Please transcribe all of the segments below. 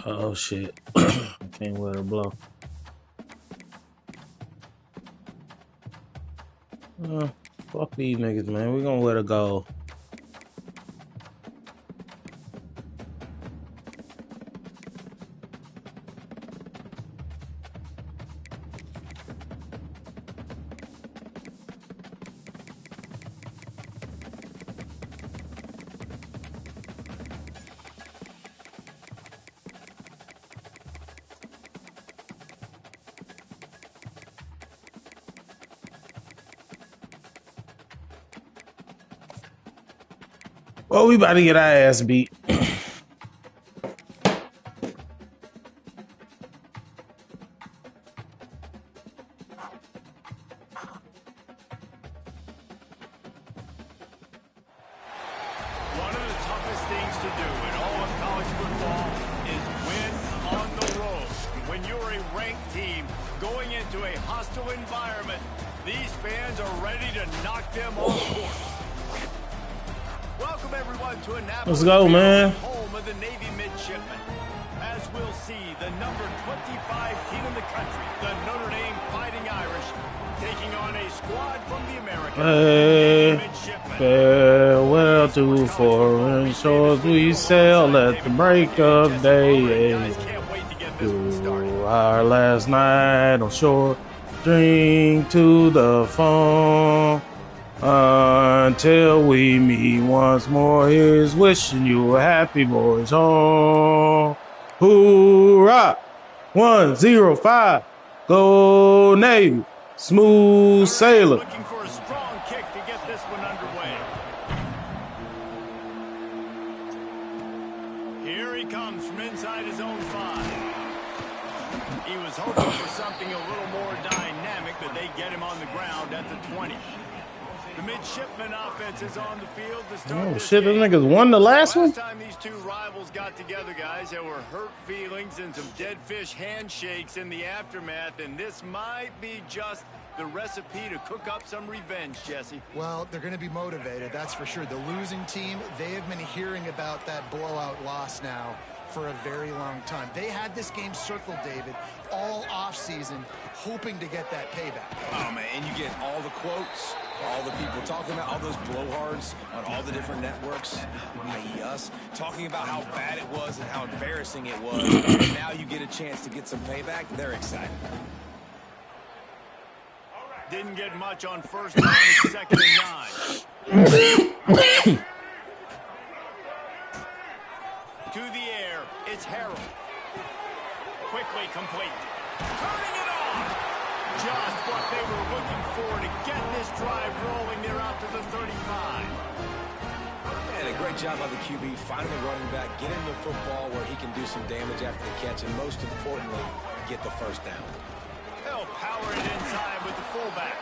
Oh shit. Can't let her blow. Fuck these niggas, man. We gonna let her go. Well, we about to get our ass beat. Let's go, man. Home of the Navy midshipmen. As we'll see, the number 25 team in the country, the Notre Dame Fighting Irish, taking on a squad from the American midshipmen. Farewell to foreign shores we sail at the break of day. To our last night on shore, drink to the foam. Until we meet once more, here's wishing you a happy boys home. Hoorah! 105, go Navy, smooth sailor. Looking for a strong kick to get this one underway. Here he comes from inside his own 5. He was hoping for something a little more dynamic, but they get him on the ground at the 20. The midshipman offense is on the field to start. Oh shit, those niggas won the last one? Last time these two rivals got together, guys, there were hurt feelings and some dead fish handshakes in the aftermath, and this might be just the recipe to cook up some revenge, Jesse. Well, they're going to be motivated, that's for sure. The losing team, they have been hearing about that blowout loss now for a very long time. They had this game circled, David, all offseason, hoping to get that payback. Oh, man, and you get all the quotes, all the people talking about all those blowhards on all the different networks, i.e. us, talking about how bad it was and how embarrassing it was. And now you get a chance to get some payback. They're excited. Didn't get much on first down, second and 9. To the air, it's Harold. Quickly complete. Turning it off. Just what they were looking for to get this drive rolling. They're out to the 35. And a great job by the QB, finding the running back, getting the football where he can do some damage after the catch, and most importantly, get the first down. They'll power it inside with the fullback.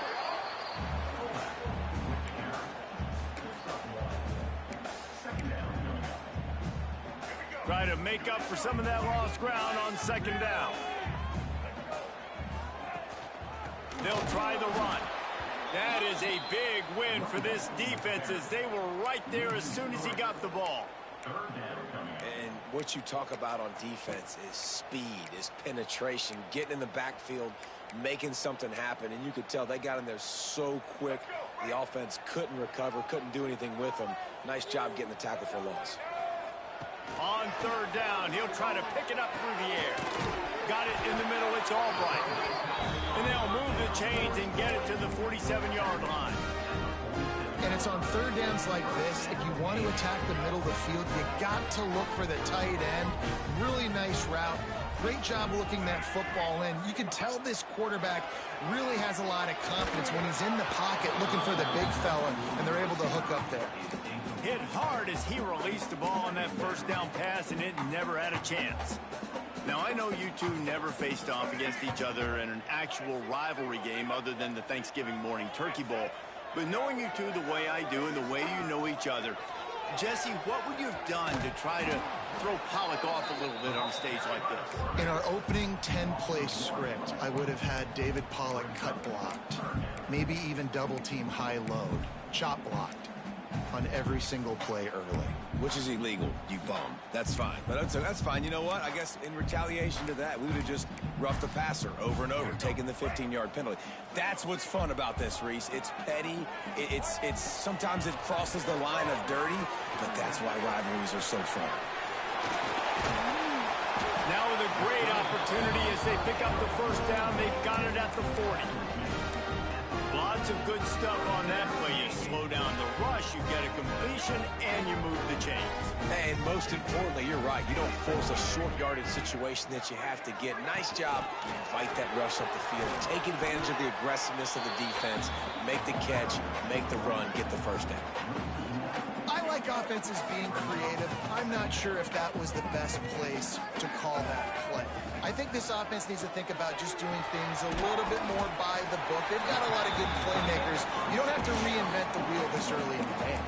Try to make up for some of that lost ground on second down. They'll try the run. That is a big win for this defense as they were right there as soon as he got the ball. And what you talk about on defense is speed, is penetration, getting in the backfield, making something happen. And you could tell they got in there so quick, the offense couldn't recover, couldn't do anything with them. Nice job getting the tackle for loss. On third down, he'll try to pick it up through the air. Got it in the middle, it's Albright. And they'll move the chains and get it to the 47-yard line. And it's on third downs like this, if you want to attack the middle of the field, you got to look for the tight end. Really nice route. Great job looking that football in. You can tell this quarterback really has a lot of confidence when he's in the pocket looking for the big fella, and they're able to hook up there. Hit hard as he released the ball on that first down pass, and it never had a chance. Now, I know you two never faced off against each other in an actual rivalry game other than the Thanksgiving morning Turkey Bowl. But knowing you two the way I do and the way you know each other, Jesse, what would you have done to try to throw Pollock off a little bit on a stage like this? In our opening 10-play script, I would have had David Pollock cut blocked, maybe even double team high load, chop blocked on every single play early. Which is illegal, you bum. That's fine. But that's fine. You know what? I guess in retaliation to that, we would have just roughed the passer over and over, taking the 15-yard penalty. That's what's fun about this, Reese. It's petty. It's sometimes it crosses the line of dirty, but that's why rivalries are so fun. Now with a great opportunity as they pick up the first down, they've got it at the 40. Lots of good stuff on that play. You slow down the rush, you get a completion, and you move the chains. And most importantly, you're right. You don't force a short yardage situation that you have to get. Nice job. Fight that rush up the field. Take advantage of the aggressiveness of the defense. Make the catch, make the run, get the first down. I like offenses being creative. I'm not sure if that was the best place to call that play. I think this offense needs to think about just doing things a little bit more by the book. They've got a lot of good playmakers. You don't have to reinvent the wheel this early in the game.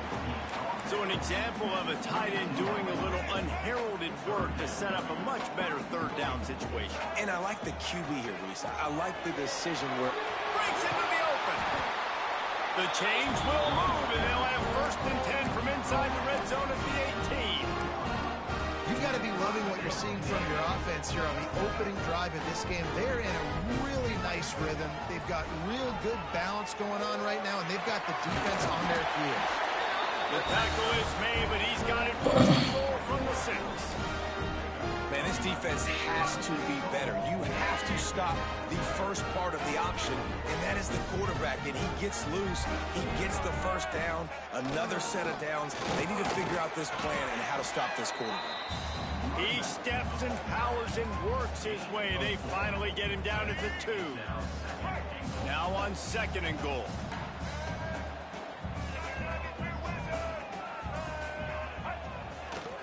So an example of a tight end doing a little unheralded work to set up a much better third down situation. And I like the QB here, Reese. I like the decision where Breaks into the open. The chains will move, and they'll have first and 10 from inside the red zone at the 18. You've got to be loving what you're seeing from your offense here on the opening drive of this game. They're in a really nice rhythm. They've got real good balance going on right now, and they've got the defense on their heels. The tackle is made, but he's got it first and goal from the 6. Man, this defense has to be better. You have to stop the first part of the option, and that is the quarterback. And he gets loose. He gets the first down, another set of downs. They need to figure out this plan and how to stop this quarterback. He steps and powers and works his way. They finally get him down at the 2. Now on second and goal.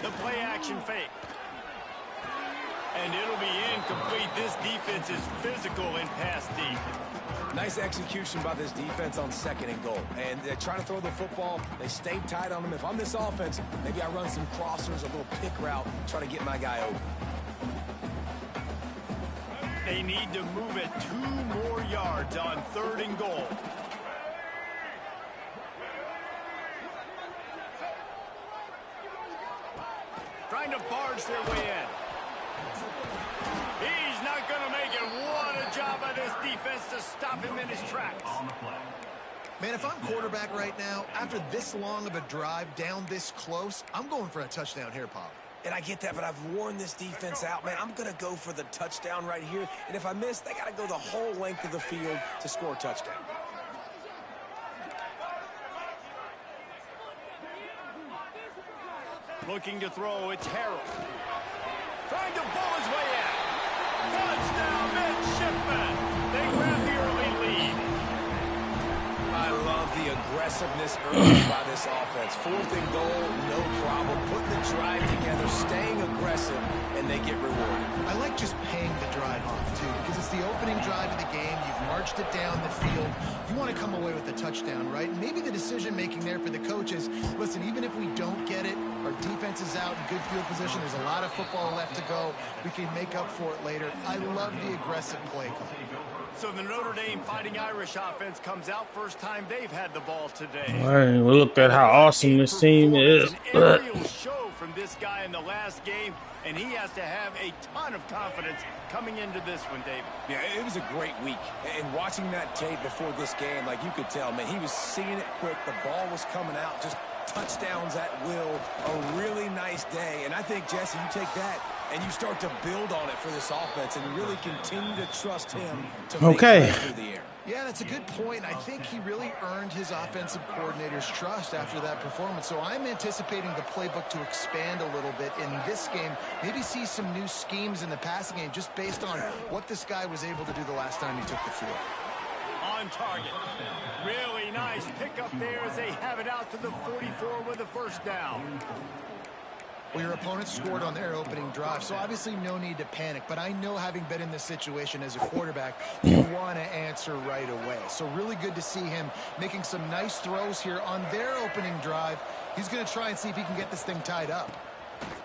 The play action fake. And it'll be incomplete. This defense is physical and pass deep. Nice execution by this defense on second and goal. And they're trying to throw the football. They stayed tight on them. If I'm this offense, maybe I run some crossers, a little pick route, try to get my guy open. They need to move it 2 more yards on third and goal. Trying to barge their way in. He's not going to make it. What a job by this defense to stop him in his tracks. Man, if I'm quarterback right now, after this long of a drive down this close, I'm going for a touchdown here, Paul. And I get that, but I've worn this defense out, man. I'm going to go for the touchdown right here. And if I miss, they got to go the whole length of the field to score a touchdown. Looking to throw, it's Harold. Trying to pull his way in. Touchdown, midshipman. They grab the early lead. I love the aggressiveness early by this offense. Fourth and goal, no problem. Putting the drive together, staying aggressive, and they get rewarded. I like just paying the drive off, too, because it's the opening drive of the game. You've marched it down the field. You want to come away with a touchdown, right? And maybe the decision-making there for the coaches, listen, even if we don't get it, our defense is out in good field position. There's a lot of football left to go. We can make up for it later. I love the aggressive play call. So the Notre Dame Fighting Irish offense comes out. First time they've had the ball today. All right, we look at how awesome this team is. An aerial show from this guy in the last game, and he has to have a ton of confidence coming into this one, David. Yeah, it was a great week. And watching that tape before this game, like you could tell, man, he was seeing it quick. The ball was coming out just touchdowns at will, a really nice day. And I think, Jesse, you take that and you start to build on it for this offense and really continue to trust him to make plays through the air. Yeah, that's a good point. I think he really earned his offensive coordinator's trust after that performance. So I'm anticipating the playbook to expand a little bit in this game. Maybe see some new schemes in the passing game just based on what this guy was able to do the last time he took the field. On target. Really nice pickup there as they have it out to the 44 with a first down. Well, your opponent scored on their opening drive, so obviously no need to panic. But I know, having been in this situation as a quarterback, you want to answer right away. So really good to see him making some nice throws here on their opening drive. He's going to try and see if he can get this thing tied up.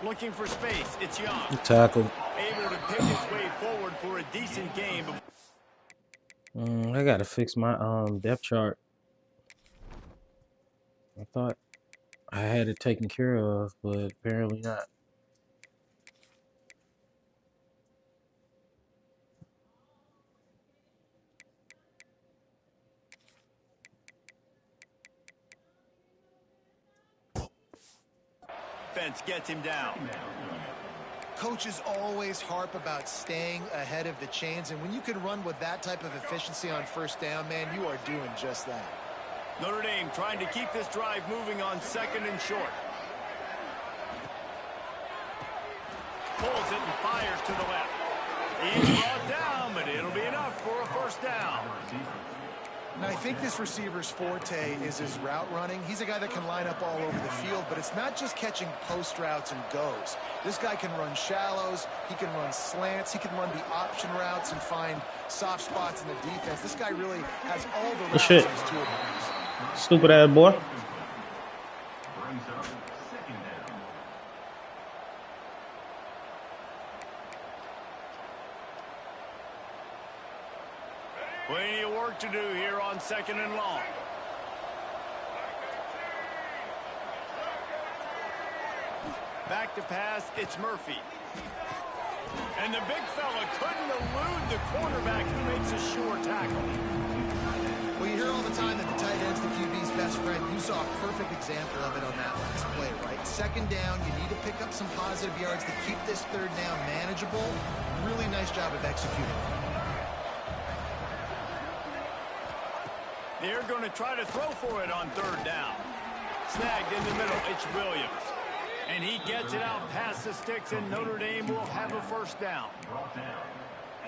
Looking for space. It's Young. Tackle. Able to pick his way forward for a decent game. I gotta fix my depth chart. I thought I had it taken care of, but apparently not. Defense gets him down. Coaches always harp about staying ahead of the chains, and when you can run with that type of efficiency on first down, man, you are doing just that. Notre Dame trying to keep this drive moving on second and short. Pulls it and fires to the left. He's brought down, but it'll be enough for a first down. And I think this receiver's forte is his route running. He's a guy that can line up all over the field, but it's not just catching post routes and goes. This guy can run shallows, he can run slants, he can run the option routes and find soft spots in the defense. This guy really has all the routes in his toolbox. Stupid ass boy. Plenty of work to do here on second and long. Back to pass, it's Murphy. And the big fella couldn't elude the quarterback who makes a sure tackle. Well, you hear all the time that the tight end's the QB's best friend. You saw a perfect example of it on that last play, right? Second down, you need to pick up some positive yards to keep this third down manageable. Really nice job of executing. They're going to try to throw for it on third down. Snagged in the middle, it's Williams. And he gets it out past the sticks, and Notre Dame will have a first down.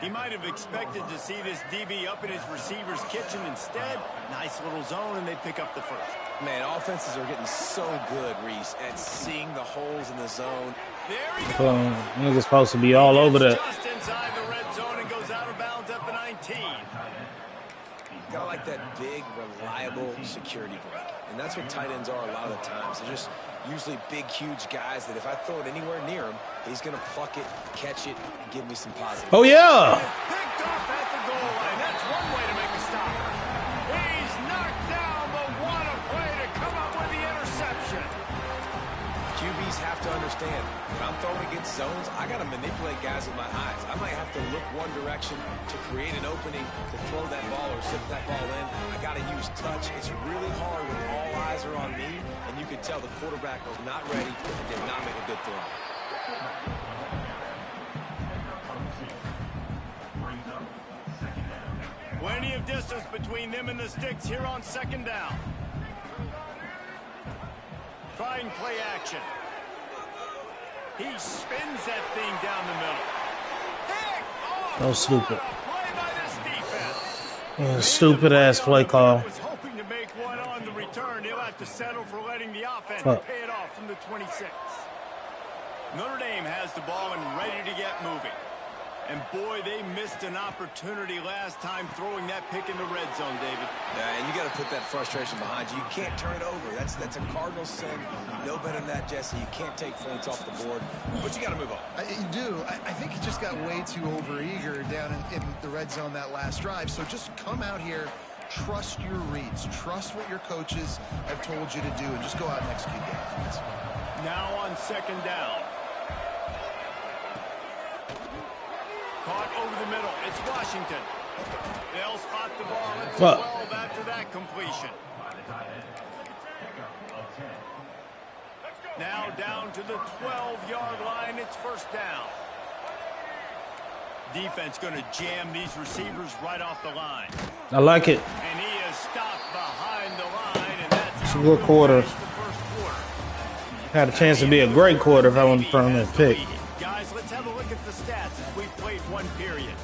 He might have expected to see this DB up in his receiver's kitchen. Instead, nice little zone, and they pick up the first. Man, offenses are getting so good, Reese, at seeing the holes in the zone. There he goes. Niggas supposed to be all over that. Just inside the red zone and goes out of bounds at the 19. Got like that big, reliable security blanket. And that's what tight ends are a lot of the times. They're just usually big, huge guys that if I throw it anywhere near him, he's going to pluck it, catch it, and give me some positive. Oh, yeah. Picked off at the goal line. That's one way to make a stop. He's knocked down, but what a play to come up with the interception. QBs have to understand, when I'm throwing against zones, I got to manipulate guys with my eyes. I might have to look one direction to create an opening to throw that ball or zip that ball in. I got to use touch. It's really hard when all eyes are on me, and you can tell the quarterback was not ready and did not make a good throw. Plenty of distance between them and the sticks here on second down. Trying play action. He spins that thing down the middle. Oh, stupid. Play by this defense. Yeah, stupid ass play call. Was hoping to make one on the return. He'll have to settle for letting the offense pay it off from the 26. Notre Dame has the ball and ready to get moving. And boy, they missed an opportunity last time throwing that pick in the red zone, David. Yeah, and you got to put that frustration behind you. You can't turn it over. That's a cardinal sin. You know better than that, Jesse. You can't take points off the board, but you got to move on. You do. I think he just got way too overeager down in the red zone that last drive. So just come out here, trust your reads, trust what your coaches have told you to do, and just go out and execute the offense. Now on second down. Caught over the middle. It's Washington. They'll spot the ball at the 12 after that completion. Now down to the 12-yard line. It's first down. Defense going to jam these receivers right off the line. I like it. And he is stopped behind the line, and that's It's a good quarter. the first quarter. Had a chance to be a great quarter if I wasn't throwing that pick. Guys, let's have a look at the stats as we've played one period.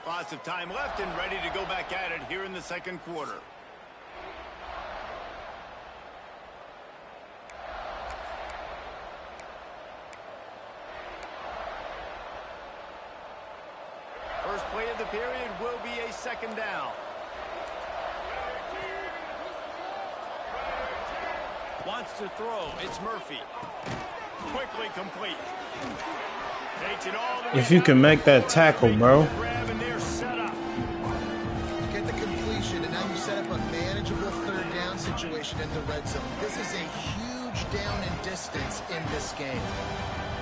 Lots of time left and ready to go back at it here in the second quarter. First play of the period will be a second down. Wants to throw. It's Murphy. Quickly complete. Takes it all the way If you can make that tackle, bro. grab, and they're set up. Get the completion, and now you set up a manageable third down situation in the red zone. This is a huge down in distance in this game.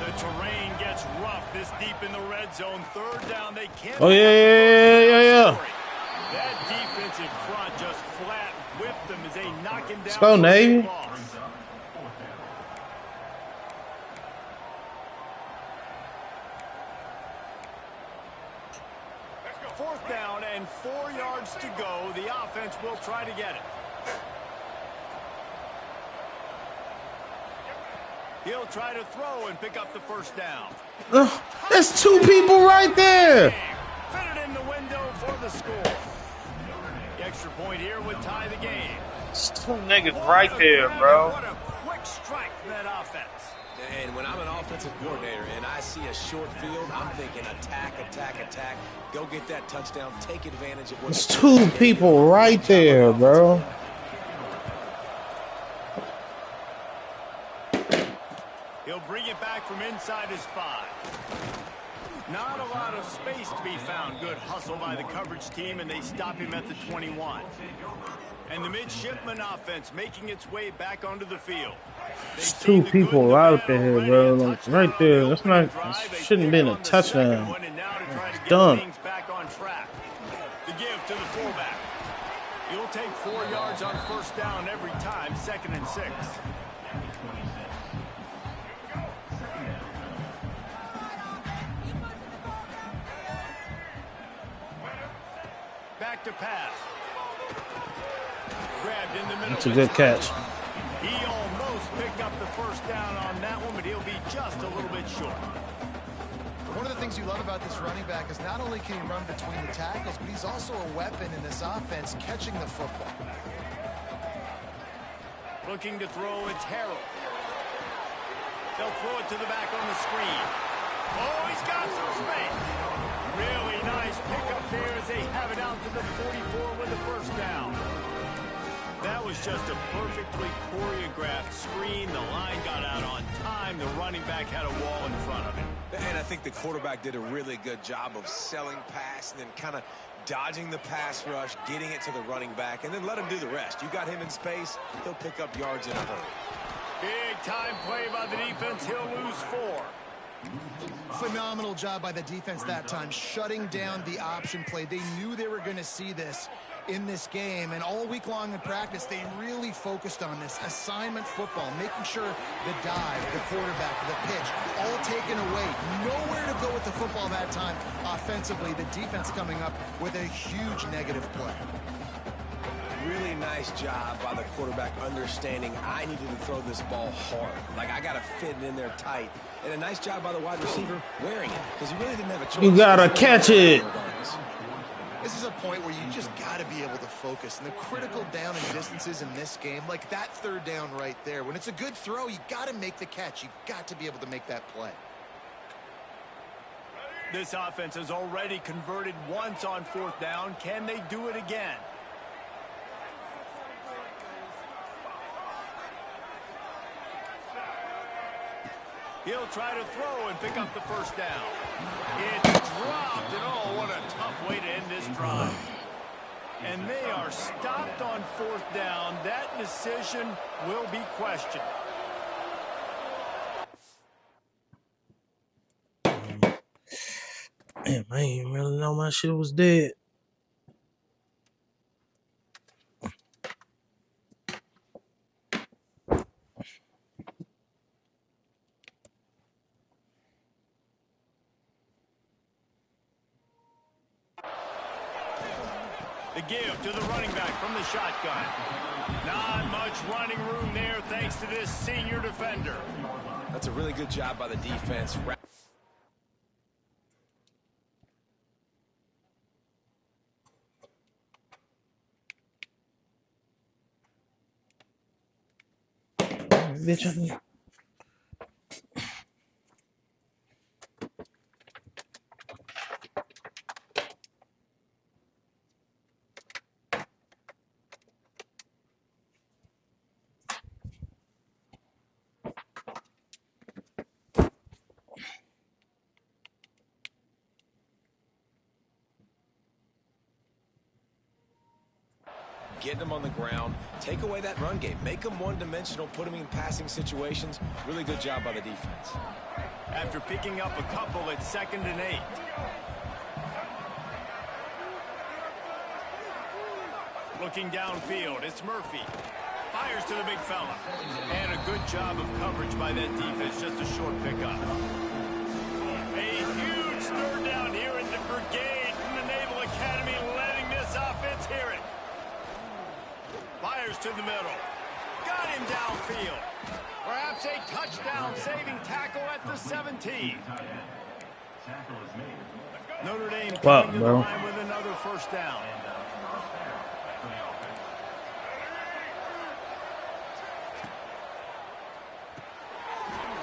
The terrain gets rough this deep in the red zone. Third down, they can't. Oh, yeah. That defensive front just flat whipped them as they knock him down. Let's go, Navy. Fourth down and 4 yards to go. The offense will try to get it. He'll try to throw and pick up the first down. There's two people right there. Fit it in the window for the score. The extra point here would tie the game. There's two niggas right there, bro. What a quick strike from that offense. And when I'm an offensive coordinator and I see a short field, I'm thinking attack, attack, attack. Go get that touchdown. Take advantage of what's There's two people right there, bro. He'll bring it back from inside his 5. Not a lot of space to be found. Good hustle by the coverage team, and they stop him at the 21. And the midshipman offense making its way back onto the field. There's two people out there, bro. Like right there. That's not. Shouldn't have been a touchdown. It's dumb. Back on track. The give to the fullback. He'll take 4 yards on first down every time. 2nd and 6. Back to pass. Grabbed in the middle. That's a good catch. He almost picked up the first down on that one, but he'll be just a little bit short. One of the things you love about this running back is not only can he run between the tackles, but he's also a weapon in this offense catching the football. Looking to throw, it's Harold. They'll throw it to the back on the screen. Oh, he's got some space. Really nice pickup there as they have it out to the 44 with the first down. That was just a perfectly choreographed screen. The line got out on time. The running back had a wall in front of him. And I think the quarterback did a really good job of selling pass and then kind of dodging the pass rush, getting it to the running back, and then let him do the rest. You got him in space, he'll pick up yards in a hurry. Big time play by the defense. He'll lose 4. Phenomenal job by the defense that time, shutting down the option play. They knew they were going to see this in this game, and all week long in practice, they really focused on this assignment football, making sure the dive, the quarterback, the pitch, all taken away. Nowhere to go with the football that time offensively. The defense coming up with a huge negative play. Really nice job by the quarterback understanding I needed to throw this ball hard. Like, I got to fit it in there tight. And a nice job by the wide receiver wearing it because he really didn't have a choice. You gotta catch it. This is a point where you just got to be able to focus. And the critical down and distances in this game, like that third down right there, when it's a good throw, you got to make the catch. You got to be able to make that play. This offense has already converted once on 4th down. Can they do it again? He'll try to throw and pick up the first down. It's dropped, and oh, what a tough way to end this drive. And they are stopped on 4th down. That decision will be questioned. Damn, I ain't even really know my shit was dead. The give to the running back from the shotgun. Not much running room there thanks to this senior defender. That's a really good job by the defense. Bitch, Getting them on the ground, take away that run game, make them one-dimensional, put them in passing situations. Really good job by the defense. After picking up a couple at 2nd and 8. Looking downfield, it's Murphy. Fires to the big fella. And a good job of coverage by that defense, just a short pickup. A huge third down here in the brigade from the Naval Academy, letting this offense hear it. Fires to the middle. Got him downfield. Perhaps a touchdown-saving tackle at the 17. Notre Dame coming to the line with another first down.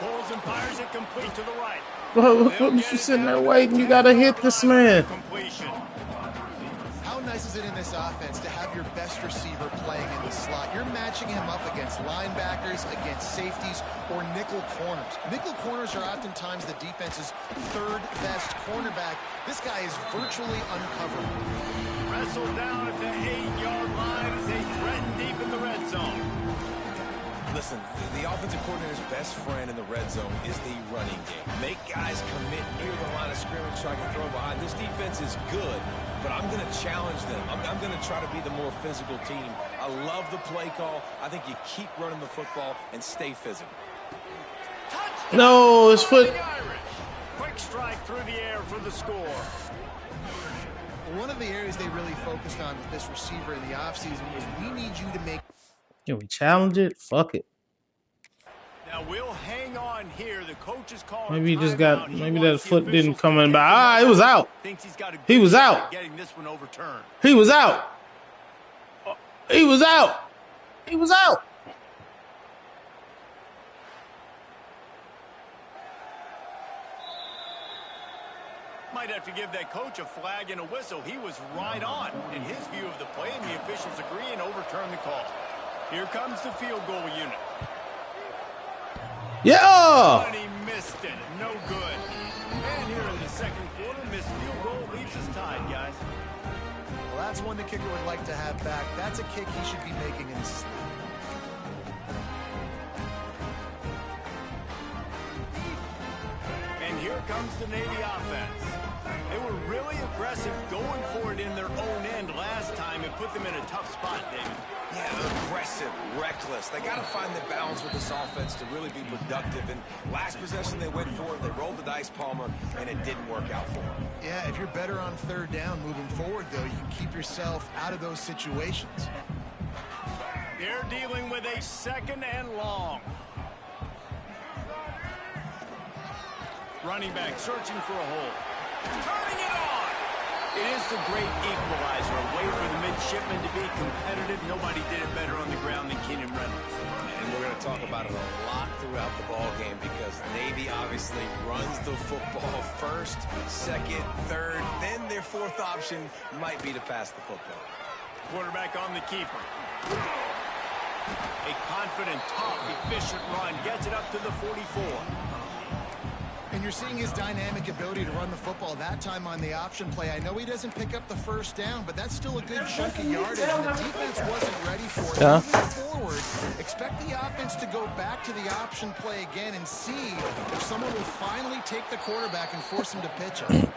Pulls and fires it complete to the right. what was you sitting there waiting? You gotta hit this man. Completion. How nice is it in this offense to have your best receiver playing in the slot? You're matching him up against linebackers, against safeties, or nickel corners. Nickel corners are oftentimes the defense's third best cornerback. This guy is virtually uncoverable. Wrestled down at the 8-yard line as they threaten deep in the red zone. Listen, the offensive coordinator's best friend in the red zone is the running game. Make guys commit near the line of scrimmage so I can throw behind. This defense is good, but I'm going to challenge them. I'm going to try to be the more physical team. I love the play call. I think you keep running the football and stay physical. Touchdown! No, his foot. Quick strike through the air for the score. One of the areas they really focused on with this receiver in the offseason was we need you to make... Can we challenge it? Fuck it. Now we'll hang on here. The coach is calling. Maybe he just got. Maybe that foot didn't come in back. Ah, it was out. He was out. Getting this one overturned. He was out. He was out. He was out. Might have to give that coach a flag and a whistle. He was right on in his view of the play, and the officials agree and overturn the call. Here comes the field goal unit. Yeah. And he missed it. No good. And here in the second quarter, missed field goal leaves us tied, guys. Well, that's one the kicker would like to have back. That's a kick he should be making in his sleep. And here comes the Navy offense. They were really aggressive going for it in their own end last time and put them in a tough spot, David. Yeah, they're aggressive, reckless. They got to find the balance with this offense to really be productive. And last possession they went for it, they rolled the dice, Palmer, and it didn't work out for them. Yeah, if you're better on third down moving forward, though, you can keep yourself out of those situations. They're dealing with a 2nd and long. Running back searching for a hole. Turning it on! It is the great equalizer, a way for the midshipmen to be competitive. Nobody did it better on the ground than Keenan Reynolds. And we're going to talk about it a lot throughout the ball game because Navy obviously runs the football first, second, third, then their fourth option might be to pass the football. Quarterback on the keeper. A confident, tough, efficient run gets it up to the 44. And you're seeing his dynamic ability to run the football that time on the option play. I know he doesn't pick up the first down, but that's still a good chunk of yardage, and the defense wasn't ready for it. Yeah. Moving forward, expect the offense to go back to the option play again and see if someone will finally take the quarterback and force him to pitch him.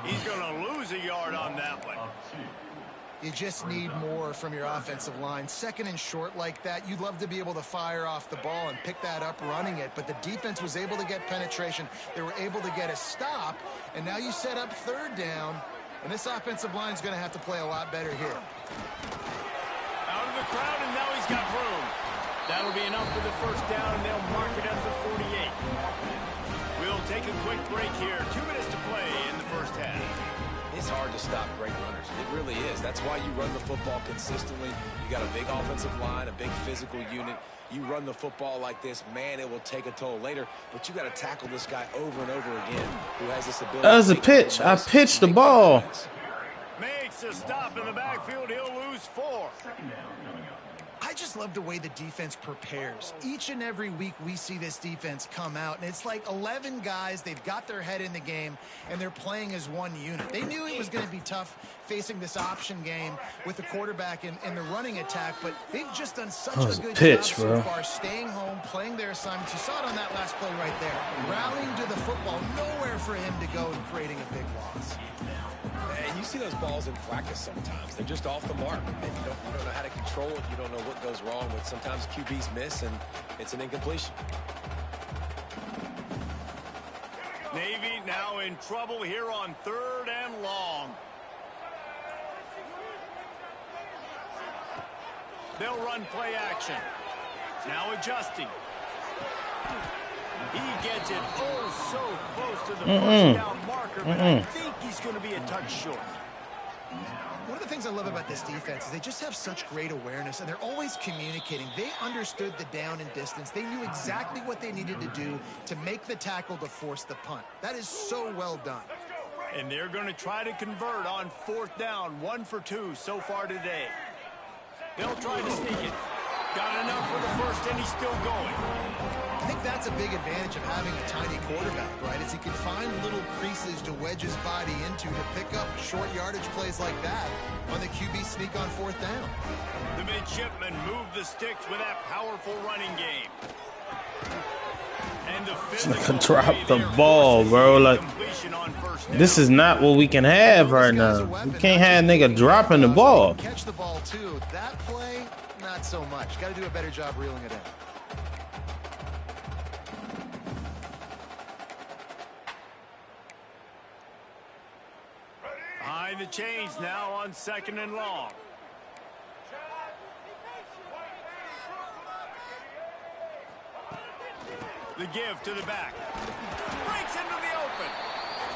He's going to lose a yard on that one. You just need more from your offensive line. Second and short like that, you'd love to be able to fire off the ball and pick that up running it, but the defense was able to get penetration. They were able to get a stop, and now you set up third down, and this offensive line is going to have to play a lot better here. Out of the crowd, and now he's got room. That'll be enough for the first down, and they'll mark it at the 48. We'll take a quick break here. 2 minutes to play in the first half. It's hard to stop great runners. It really is. That's why you run the football consistently. You got a big offensive line, a big physical unit. You run the football like this, man, it will take a toll later. But you got to tackle this guy over and over again who has this ability. That was a pitch. I pitched the ball. Makes a stop in the backfield. He'll lose 4. I just love the way the defense prepares. Each and every week we see this defense come out, and it's like 11 guys. They've got their head in the game, and they're playing as one unit. They knew it was going to be tough facing this option game with the quarterback in the running attack, but they've just done such a good job so far, staying home, playing their assignments. You saw it on that last play right there. Rallying to the football, nowhere for him to go and creating a big loss. And you see those balls in practice sometimes. They're just off the mark, and you don't know how to control it. You don't know what goes wrong, but sometimes QBs miss, and it's an incompletion. Navy now in trouble here on 3rd and long. They'll run play action. Now adjusting. He gets it so close to the first down marker, but I think he's going to be a touch short. One of the things I love about this defense is they just have such great awareness, and they're always communicating. They understood the down and distance. They knew exactly what they needed to do to make the tackle to force the punt. That is so well done. And they're going to try to convert on 4th down, 1 for 2 so far today. They'll try to sneak it. Got enough for the first, and he's still going. I think that's a big advantage of having a tiny quarterback, right? Is he can find little creases to wedge his body into to pick up short yardage plays like that on the QB sneak on 4th down. The midshipmen move the sticks with that powerful running game. And the physical drop the ball, bro. Like, this is not what we can have right now. We can't have nigga dropping the ball. Catch the ball too. That play, not so much. Got to do a better job reeling it in. Behind the chains now on 2nd and long. The give to the back. Breaks into the open.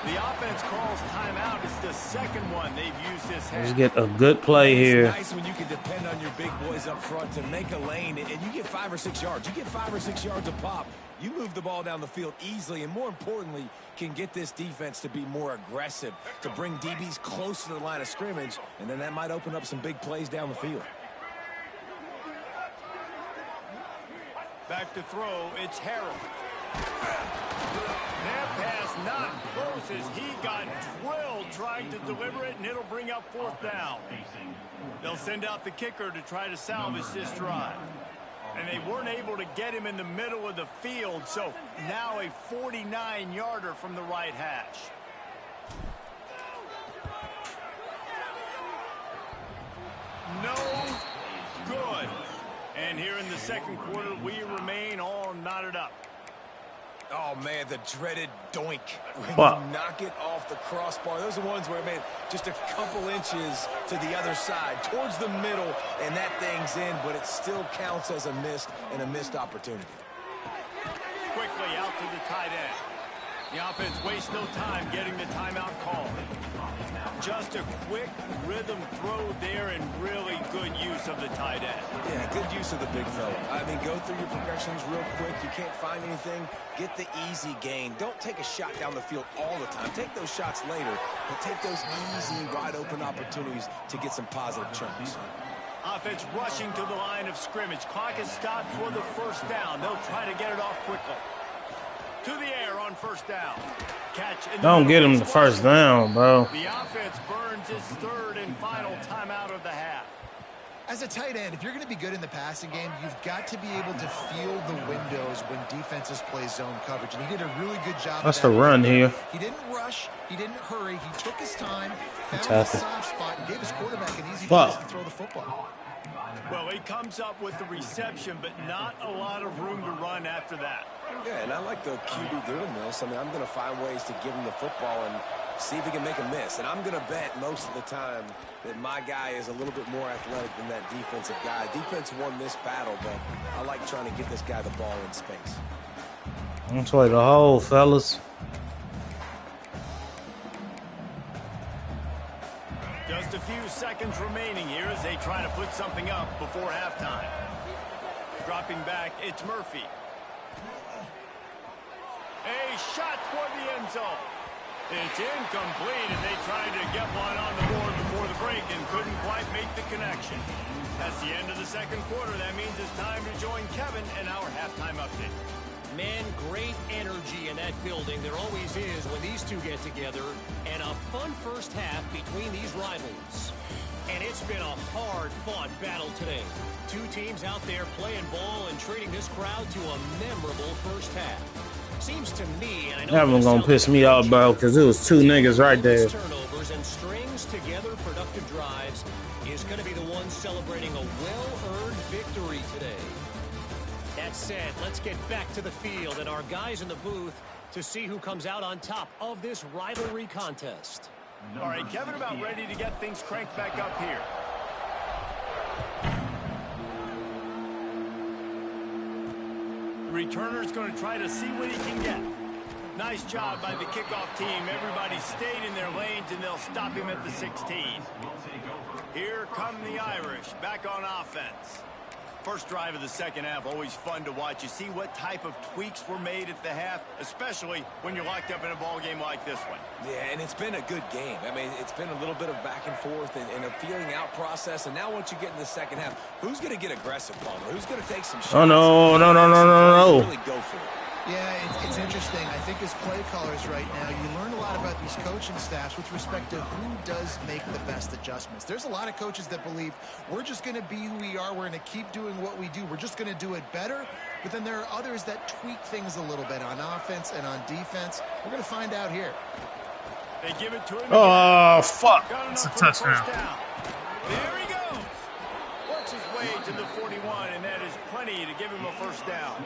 The offense calls timeout. It's the second one they've used this half. Let's get a good play here. It's nice when you can depend on your big boys up front to make a lane, and you get 5 or 6 yards. You get 5 or 6 yards a pop. You move the ball down the field easily, and more importantly, can get this defense to be more aggressive, to bring DBs close to the line of scrimmage, and then that might open up some big plays down the field. Back to throw, it's Harold. That pass not close as he got drilled trying to deliver it, and it'll bring up 4th down. They'll send out the kicker to try to salvage this drive. And they weren't able to get him in the middle of the field, so now a 49-yarder from the right hash. No good. And here in the second quarter, we remain all knotted up. Oh, man, the dreaded doink. When Wow. you knock it off the crossbar. Those are ones where, man, just a couple inches to the other side, towards the middle, and that thing's in, but it still counts as a missed opportunity. Quickly out to the tight end. The offense wastes no time getting the timeout call. Just a quick rhythm throw there and really good use of the tight end. Yeah, good use of the big fella. I mean, go through your progressions real quick. You can't find anything. Get the easy gain. Don't take a shot down the field all the time. Take those shots later, but take those easy, wide-open opportunities to get some positive chunks. Offense rushing to the line of scrimmage. Clock is stopped for the first down. They'll try to get it off quickly. To the air on 1st down. Catch in the Don't get him the first down, bro. The offense burns its 3rd and final timeout of the half. As a tight end, if you're going to be good in the passing game, you've got to be able to feel the windows when defenses play zone coverage. And he did a really good job. That's the run here. He didn't rush. He didn't hurry. He took his time, found a soft spot, and gave his quarterback an easy place to throw the football. Well, he comes up with the reception, but not a lot of room to run after that. Yeah, and I like the QB doing this. I mean, I'm going to find ways to give him the football and see if he can make a miss. And I'm going to bet most of the time that my guy is a little bit more athletic than that defensive guy. Defense won this battle, but I like trying to get this guy the ball in space. That's why the hole, fellas. Just a few seconds remaining here as they try to put something up before halftime. Dropping back, it's Murphy. A shot toward the end zone. It's incomplete, and they tried to get one on the board before the break and couldn't quite make the connection. That's the end of the second quarter. That means it's time to join Kevin in our halftime update. Man, great energy in that building. There always is when these two get together. And a fun first half between these rivals. And it's been a hard-fought battle today. Two teams out there playing ball and treating this crowd to a memorable first half. Seems to me, and I know that one gonna piss me off, bro, because it was two niggas right there. Turnovers and strings together productive drives is going to be the one celebrating a well-earned victory today. That said, let's get back to the field and our guys in the booth to see who comes out on top of this rivalry contest. All right, Kevin, about ready to get things cranked back up here. Returner's going to try to see what he can get. Nice job by the kickoff team. Everybody stayed in their lanes, and they'll stop him at the 16. Here come the Irish, back on offense. First drive of the second half, always fun to watch. You see what type of tweaks were made at the half, especially when you're locked up in a ball game like this one. Yeah, and it's been a good game. I mean, it's been a little bit of back and forth and a feeling out process. And now once you get in the second half, who's going to get aggressive, Palmer? Who's going to take some shots? Oh, no. Really go for it. Yeah, it's interesting. I think as play callers right now, you learn a lot about these coaching staffs with respect to who does make the best adjustments. There's a lot of coaches that believe we're just going to be who we are. We're going to keep doing what we do. We're just going to do it better. But then there are others that tweak things a little bit on offense and on defense. We're going to find out here. They give it to him. Oh, fuck. It's a touchdown. There he goes. Works his way to the 41, and that is plenty to give him a first down.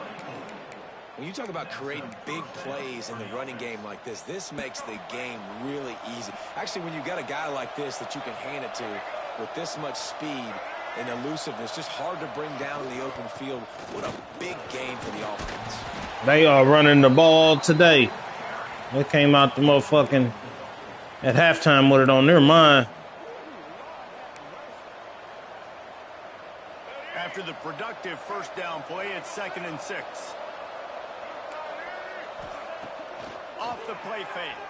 When you talk about creating big plays in the running game like this makes the game really easy. Actually, when you've got a guy like this that you can hand it to with this much speed and elusiveness, just hard to bring down in the open field. What a big game for the offense. They are running the ball today. They came out the motherfucking at halftime with it on their mind. After the productive first down play, it's 2nd and 6. Off the play fake.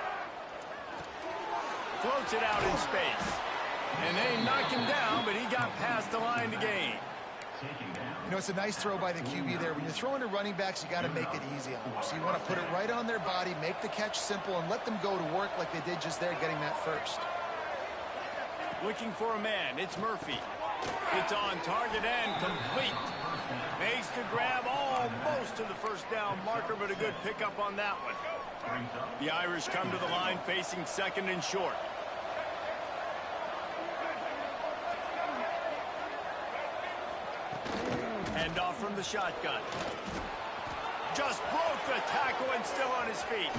Floats it out in space. And they knock him down, but he got past the line to gain. You know, it's a nice throw by the QB there. When you're throwing to running backs, you got to make it easy on them. So you want to put it right on their body, make the catch simple, and let them go to work like they did just there, getting that first. Looking for a man. It's Murphy. It's on target and complete. Makes the grab almost to the first down marker, but a good pickup on that one. The Irish come to the line facing 2nd and short. Hand off from the shotgun. Just broke the tackle and still on his feet.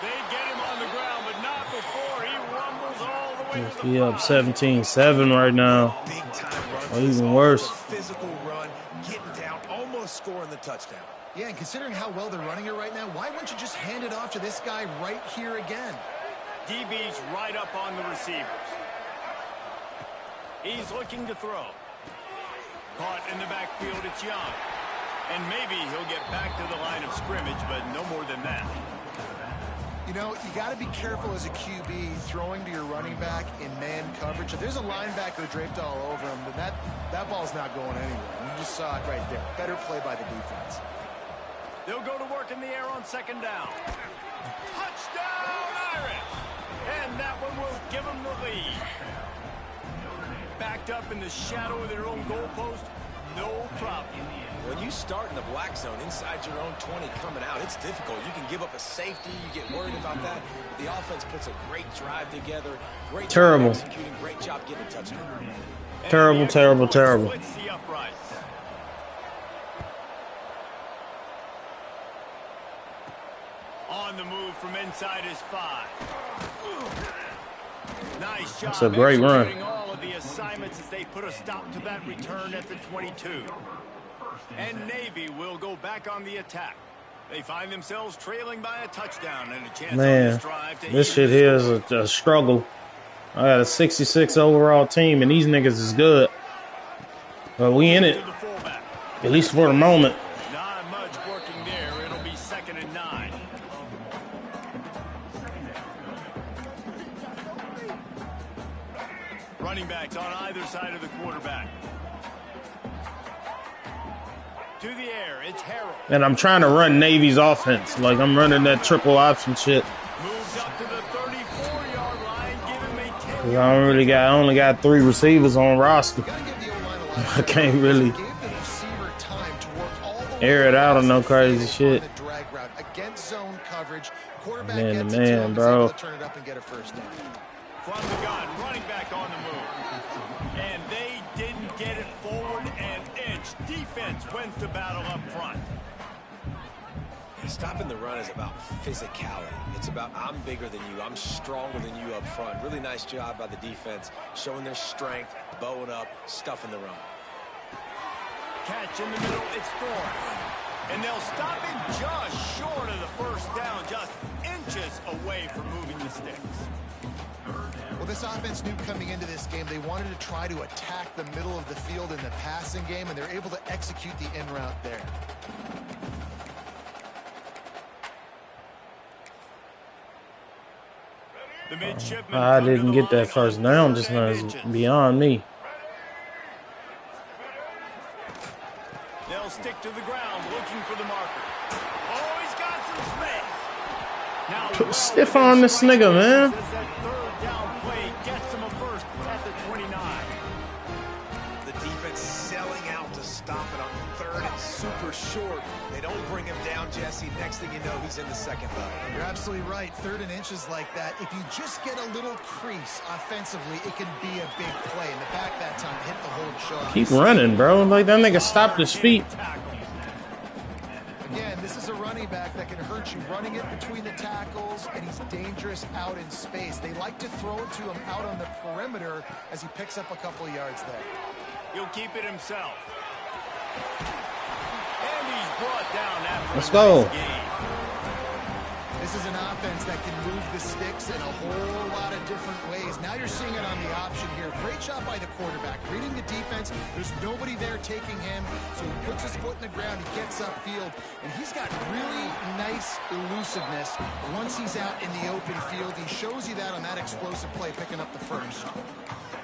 They get him on the ground, but not before he rumbles all the way to the He up 17-7 right now. Big time run. Or even worse. Physical run, getting down, almost scoring the touchdown. Yeah, and considering how well they're running it right now, why wouldn't you just hand it off to this guy right here again? DB's right up on the receivers. He's looking to throw. Caught in the backfield, it's Young. And maybe he'll get back to the line of scrimmage, but no more than that. You know, you got to be careful as a QB throwing to your running back in man coverage. If there's a linebacker draped all over him, then that ball's not going anywhere. You just saw it right there. Better play by the defense. They'll go to work in the air on 2nd down. Touchdown, Irish! And that one will give them the lead. backed up in the shadow of their own goalpost, no problem. When you start in the black zone inside your own 20 coming out, it's difficult. You can give up a safety. You get worried about that. The offense puts a great drive together. Great Terrible. job executing. Great job getting a touchdown. Terrible, terrible, terrible. On the move from inside his 5. Nice job. That's a great run. All of the assignments as they put a stop to that return at the 22. And Navy will go back on the attack. They find themselves trailing by a touchdown and a chance on this drive to this shit here is a struggle. I got a 66 overall team, and these niggas is good. But we in it, at least for the moment. Not much working there. It'll be 2nd and 9. Running backs on either side of the quarterback. To the air, it's Harold. And I'm trying to run Navy's offense. Like, I'm running that triple option shit. Moves up to the 34-yard line. Give him a 10. I only got 3 receivers on roster. I can't really air it out on no crazy shit. Man, bro. From the gun, running back on the move. And they didn't get it forward an inch. Defense wins the battle up front. Stopping the run is about physicality. It's about I'm bigger than you. I'm stronger than you up front. Really nice job by the defense, showing their strength, bowing up, stuffing the run. Catch in the middle, it's Ford. And they'll stop him just short of the first down, just inches away from moving the sticks. Well, this offense knew coming into this game they wanted to try to attack the middle of the field in the passing game, and they're able to execute the in route there. The midshipmen I didn't get that first down just now. It's beyond me. They'll stick to the ground looking for the marker. Oh, he's got some space. Now, Put stiff on this nigga, man. That third down play gets him a first at the 29. The defense selling out to stop it on 3rd and super short. They don't bring him down, Jesse. Next thing you know, he's in the second level. You're absolutely right. 3rd and inches like that. If you just get a little crease offensively, it can be a big play. In the back that time, hit the hold shot. Keep running, bro. Like, that nigga stopped his feet. Again, this is a running back that can hurt you. Running it between the tackles, and he's dangerous out in space. They like to throw it to him out on the perimeter as he picks up a couple of yards there. He'll keep it himself. And he's brought down after Let's go. This is an offense that can move the sticks in a whole lot of different ways. Now you're seeing it on the option here. Great job by the quarterback. Reading the defense, there's nobody there taking him, so he puts his foot in the ground, he gets upfield, and he's got really nice elusiveness once he's out in the open field. He shows you that on that explosive play, picking up the first.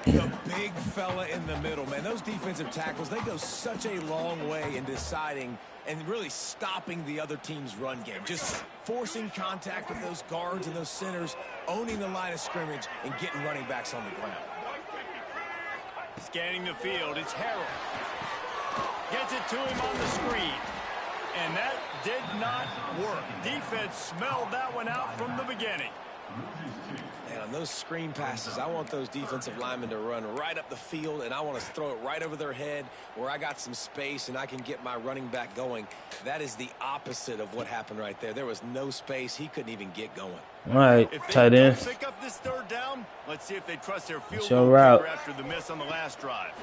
The big fella in the middle, man. Those defensive tackles, they go such a long way in deciding and really stopping the other team's run game. Just forcing contact with those guards and those centers, owning the line of scrimmage, and getting running backs on the ground. Scanning the field, it's Harold. Gets it to him on the screen. And that did not work. Defense smelled that one out from the beginning. And on those screen passes, I want those defensive linemen to run right up the field, and I want to throw it right over their head where I got some space and I can get my running back going. That is the opposite of what happened right there. There was no space. He couldn't even get going. All right, tight end. Pick up this 3rd down. Let's see if they trust their field Show goal route. kicker after the miss on the last drive.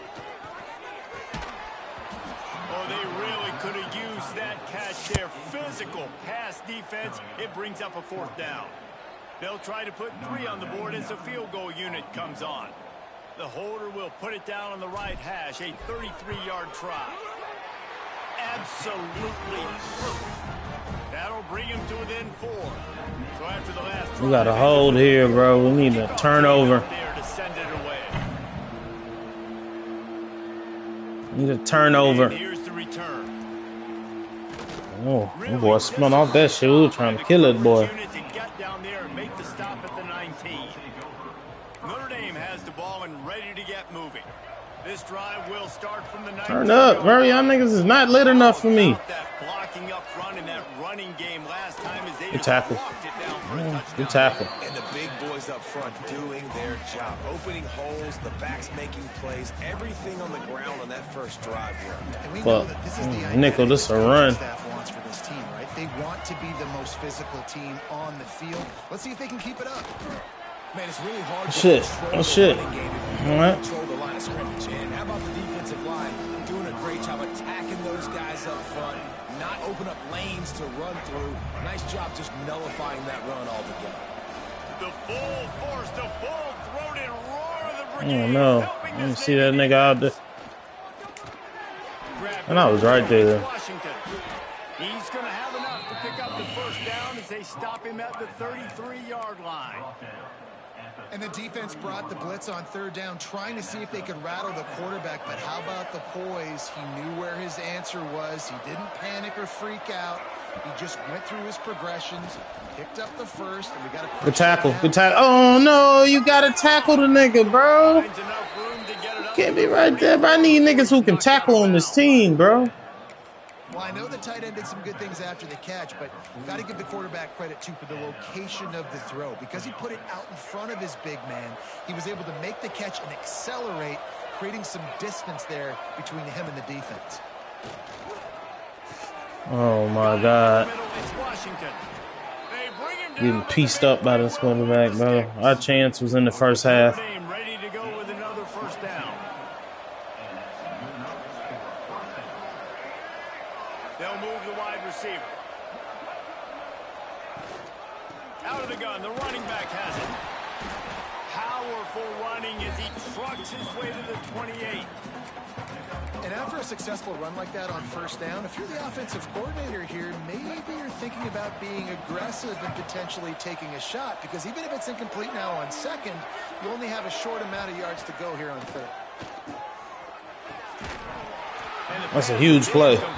Oh, they really could have used that catch there. Physical pass defense. It brings up a 4th down. They'll try to put 3 on the board as the field goal unit comes on. The holder will put it down on the right hash, a 33-yard try. Absolutely perfect. That'll bring him to within 4. So after the last We got a hold here, bro. We need a turnover. There to send it away. Need a turnover. And here's the return. Oh, that boy spun off that shit. We were trying to kill it, boy. Notre Dame has the ball and ready to get moving. This drive will start from the 19. Turn up, bro. Y'all niggas is not lit enough for me. That blocking up front in that running game last time as they Good tackle. walked it down for a touchdown. Good tackle. And the big boys up front doing their job. Opening holes, the backs making plays, everything on the ground on that first drive here. And we know that this is the nickel, this a run. Staff wants for this team, right? They want to be the most physical team on the field. Let's see if they can keep it up. Man, it's really hard to Shit. control Oh, shit. the game if you All don't right. control the line of scrimmage. And how about the defensive line doing a great job attacking those guys up front, not open up lanes to run through. Nice job just nullifying that run altogether. The full force, the full-throated roar of the brigade. Oh no. Let me see that nigga out there. And I was right there. Washington. He's going to have enough to pick up the first down as they stop him at the 33-yard line. And the defense brought the blitz on third down, trying to see if they could rattle the quarterback. But how about the poise? He knew where his answer was. He didn't panic or freak out. He just went through his progressions, picked up the first, and we got a Good tackle. Good tackle. Oh no, you gotta tackle the nigga, bro. Finds enough room to get it up. Can't be right there, bro. I need niggas who can tackle on this team, bro. Well, I know the tight end did some good things after the catch, but you've got to give the quarterback credit, too, for the location of the throw. Because he put it out in front of his big man, he was able to make the catch and accelerate, creating some distance there between him and the defense. Oh my God. Getting pieced up by this quarterback, bro. Our chance was in the first half. Ready to go with another first down. They'll move the wide receiver. Out of the gun, the running back has it. Powerful running as he trucks his way to the 28. And after a successful run like that on first down, if you're the offensive coordinator here, maybe you're thinking about being aggressive and potentially taking a shot, because even if it's incomplete now on second, you only have a short amount of yards to go here on third. That's a huge play. Well,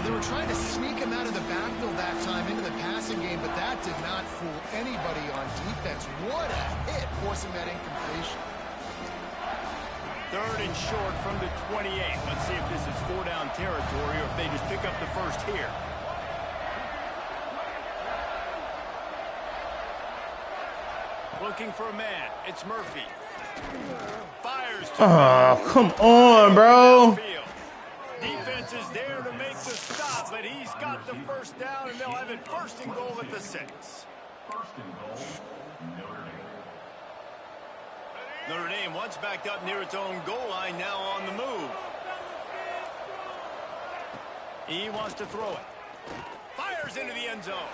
they were trying to sneak him out of the backfield that time into the passing game, but that did not fool anybody on defense. What a hit, forcing that incompletion. Third and short from the 28. Let's see if this is four-down territory or if they just pick up the first here. Looking for a man. It's Murphy. Fires. Oh, come on, bro. Defense is there to make the stop, but he's got the first down, and they'll have it first and goal at the 6. Notre Dame once backed up near its own goal line, now on the move. He wants to throw it. Fires into the end zone.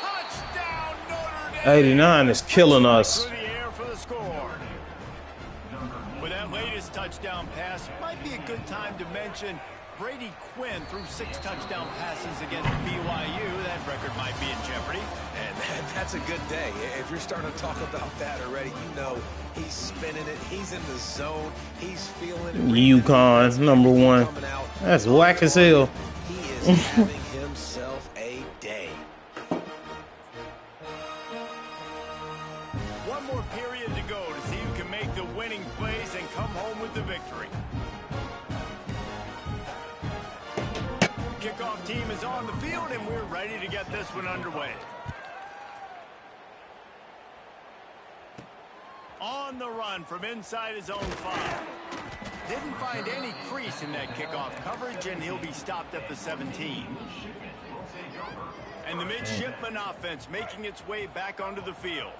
Touchdown, Notre Dame. 89 is killing us. Through the air for the score. With that latest touchdown pass, might be a good time to mention Brady Quinn threw 6 touchdown passes against BYU. That record might be in jeopardy. And that's a good day. If you're starting to talk about that already, you know he's spinning it. He's in the zone. He's feeling it. UConn, number 1. That's whack as hell. He is having himself a day. One more period to go to see who can make the winning plays and come home with the victory. Kickoff team is on the field, and we're ready to get this one underway. On the run from inside his own 5. Didn't find any crease in that kickoff coverage, and he'll be stopped at the 17. And the midshipman offense making its way back onto the field.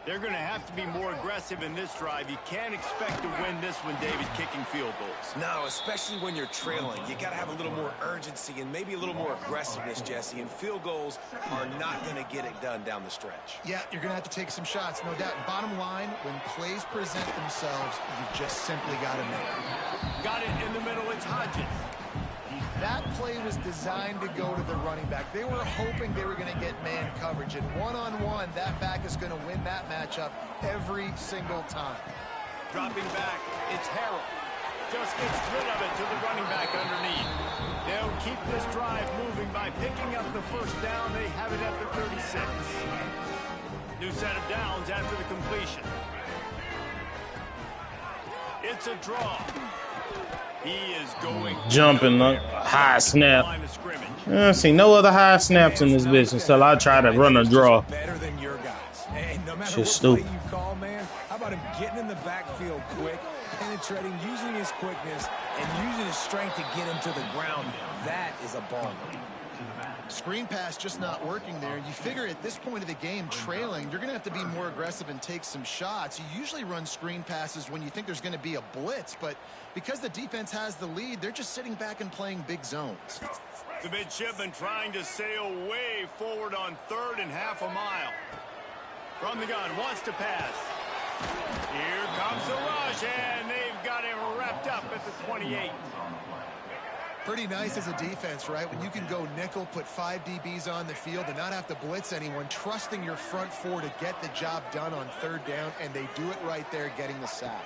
They're going to have to be more aggressive in this drive. You can't expect to win this one, David, kicking field goals. No, especially when you're trailing. You got to have a little more urgency and maybe a little more aggressiveness, Jesse. And field goals are not going to get it done down the stretch. Yeah, you're going to have to take some shots, no doubt. Bottom line, when plays present themselves, you just simply got to make them. Got it in the middle. It's Hodges. That play was designed to go to the running back. They were hoping they were going to get man coverage. And one-on-one, that back is going to win that matchup every single time. Dropping back, it's Harrell. Just gets rid of it to the running back underneath. They'll keep this drive moving by picking up the first down. They have it at the 36. New set of downs after the completion. It's a draw. He is going jumping high snap. I see no other high snaps in this bitch until I try to run a draw. Better than your guys. And no matter Just what play stupid. you call, man, how about him getting in the backfield quick, penetrating, using his quickness, and using his strength to get him to the ground? That is a ball. Screen pass just not working there. You figure at this point of the game, trailing, you're going to have to be more aggressive and take some shots. You usually run screen passes when you think there's going to be a blitz, but because the defense has the lead, they're just sitting back and playing big zones. The midshipman trying to sail way forward on 3rd and half a mile. From the gun, wants to pass. Here comes the rush, and they've got him wrapped up at the 28. Pretty nice as a defense, right? When you can go nickel, put 5 DBs on the field and not have to blitz anyone, trusting your front 4 to get the job done on 3rd down, and they do it right there, getting the sack.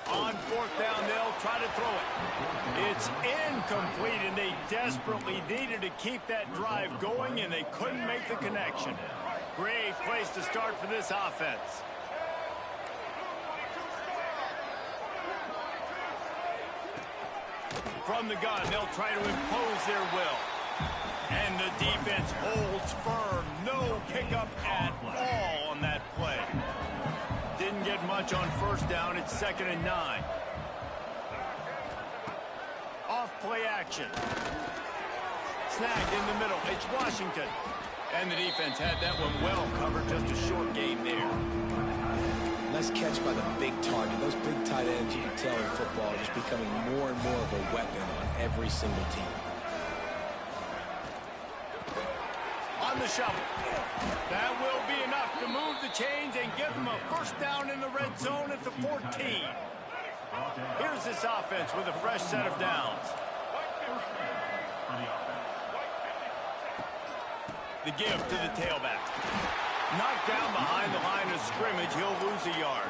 On 4th down, they'll try to throw it. It's incomplete, and they desperately needed to keep that drive going, and they couldn't make the connection. Great place to start for this offense. From the gun, they'll try to impose their will. And the defense holds firm. No pickup at all on that play. Didn't get much on 1st down. It's 2nd and 9. Off play action. Snagged in the middle. It's Washington. And the defense had that one well covered. Just a short game there. Nice catch by the big target. Those big tight ends, you can tell in football, are just becoming more and more of a weapon on every single team. On the shovel. That will be enough to move the chains and give them a 1st down in the red zone at the 14. Here's this offense with a fresh set of downs. The give to the tailback. Knocked down behind the line of scrimmage, he'll lose a yard.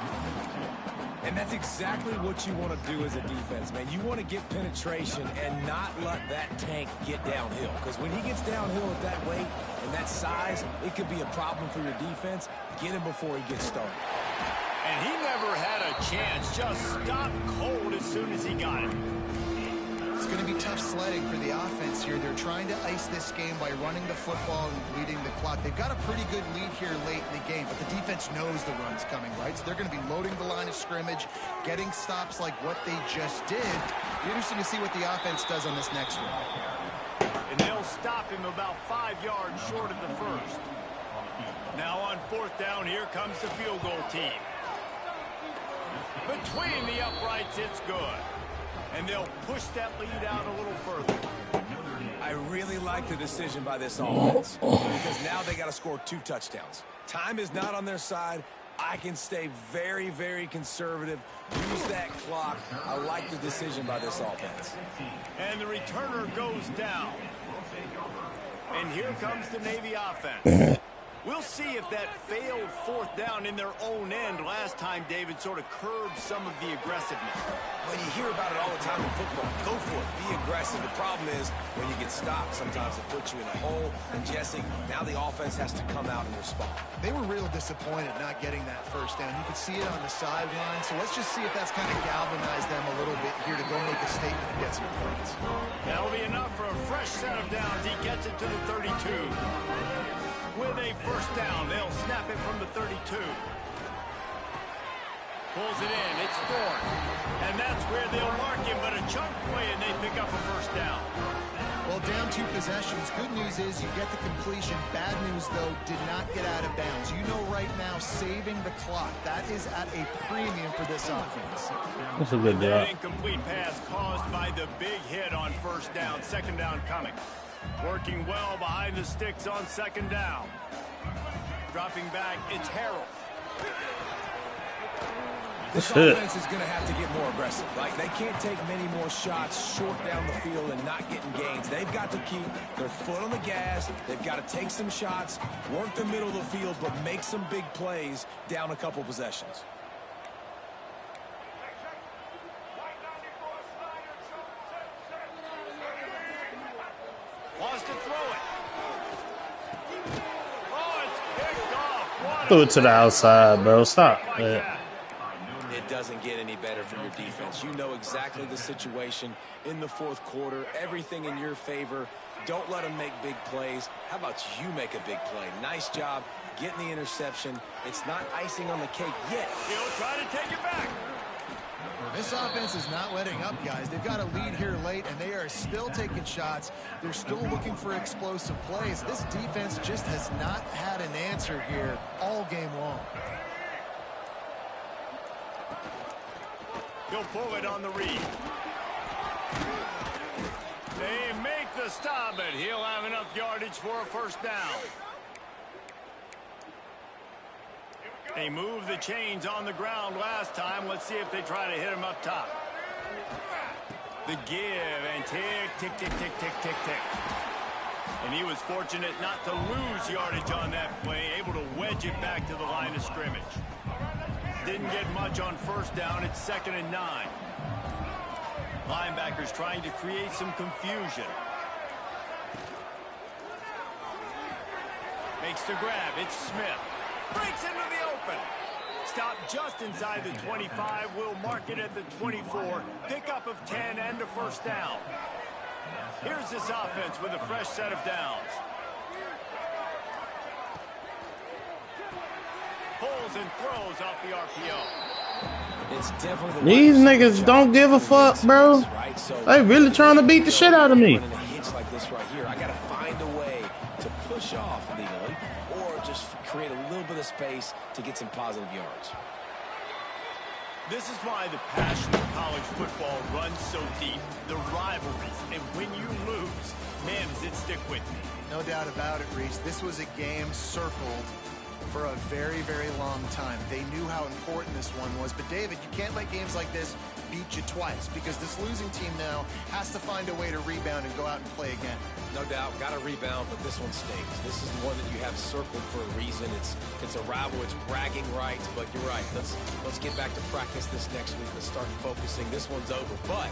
And that's exactly what you want to do as a defense, man. You want to get penetration and not let that tank get downhill. Because when he gets downhill at that weight and that size, it could be a problem for your defense. Get him before he gets started. And he never had a chance. Just stopped cold as soon as he got it. It's going to be tough sledding for the offense here. They're trying to ice this game by running the football and bleeding the clock. They've got a pretty good lead here late in the game, but the defense knows the run's coming, right? So they're going to be loading the line of scrimmage, getting stops like what they just did. Be interesting to see what the offense does on this next one. And they'll stop him about 5 yards short of the 1st. Now on 4th down, here comes the field goal team. Between the uprights, it's good. And they'll push that lead out a little further. I really like the decision by this offense because now they got to score 2 touchdowns. Time is not on their side. I can stay very, very conservative. Use that clock. I like the decision by this offense. And the returner goes down. And here comes the Navy offense. We'll see if that failed 4th down in their own end last time, David, sort of curbed some of the aggressiveness. Well, you hear about it all the time in football. Go for it. Be aggressive. The problem is when you get stopped, sometimes it puts you in a hole. And, Jesse, now the offense has to come out and respond. They were real disappointed not getting that 1st down. You could see it on the sideline. So let's just see if that's kind of galvanized them a little bit here to go make a statement and get some points. That'll be enough for a fresh set of downs. He gets it to the 32. With a 1st down, they'll snap it from the 32. Pulls it in, it's 4th. And that's where they'll mark him, but a chunk play and they pick up a 1st down. Well, down 2 possessions. Good news is you get the completion. Bad news, though, did not get out of bounds. You know right now, saving the clock. That is at a premium for this offense. That's a good job. An incomplete pass caused by the big hit on 1st down. 2nd down coming. Working well behind the sticks on 2nd down. Dropping back, it's Harold. This offense is going to have to get more aggressive. Like, they can't take many more shots short down the field and not getting gains. They've got to keep their foot on the gas. They've got to take some shots, work the middle of the field, but make some big plays down a couple possessions. Wants to throw it. Oh, it's picked off Threw it to the outside, bro. Stop. It doesn't get any better for your defense. You know exactly the situation in the fourth quarter. Everything in your favor. Don't let them make big plays. How about you make a big play? Nice job getting the interception. It's not icing on the cake yet. He'll try to take it back. This offense is not letting up, guys. They've got a lead here late, and they are still taking shots. They're still looking for explosive plays. This defense just has not had an answer here all game long. He'll pull it on the read. They make the stop, but he'll have enough yardage for a first down. They moved the chains on the ground last time. Let's see if they try to hit him up top. The give and tick, tick, tick, tick, tick, tick, tick. And he was fortunate not to lose yardage on that play, able to wedge it back to the line of scrimmage. Didn't get much on first down. It's 2nd and 9. Linebackers trying to create some confusion. Makes the grab. It's Smith. Breaks into the open. Stop just inside the 25. We'll mark it at the 24. Pickup of 10 and a first down. Here's this offense with a fresh set of downs. Pulls and throws off the RPO. It's definitely These niggas don't give a fuck, bro. They really trying to beat the shit out of me. In a hitch like this right here, I got to find a way to push off legally or just create a little bit of space to get some positive yards. This is why the passion of college football runs so deep. The rivalries, and when you lose, man, does it stick with me. No doubt about it, Reese. This was a game circled for a very, very long time. They knew how important this one was. But, David, you can't let games like this beat you twice because this losing team now has to find a way to rebound and go out and play again. No doubt, got to rebound, but this one stings. This is the one that you have circled for a reason. It's a rival. It's bragging rights, but you're right. Let's get back to practice this next week. Let's start focusing. This one's over, but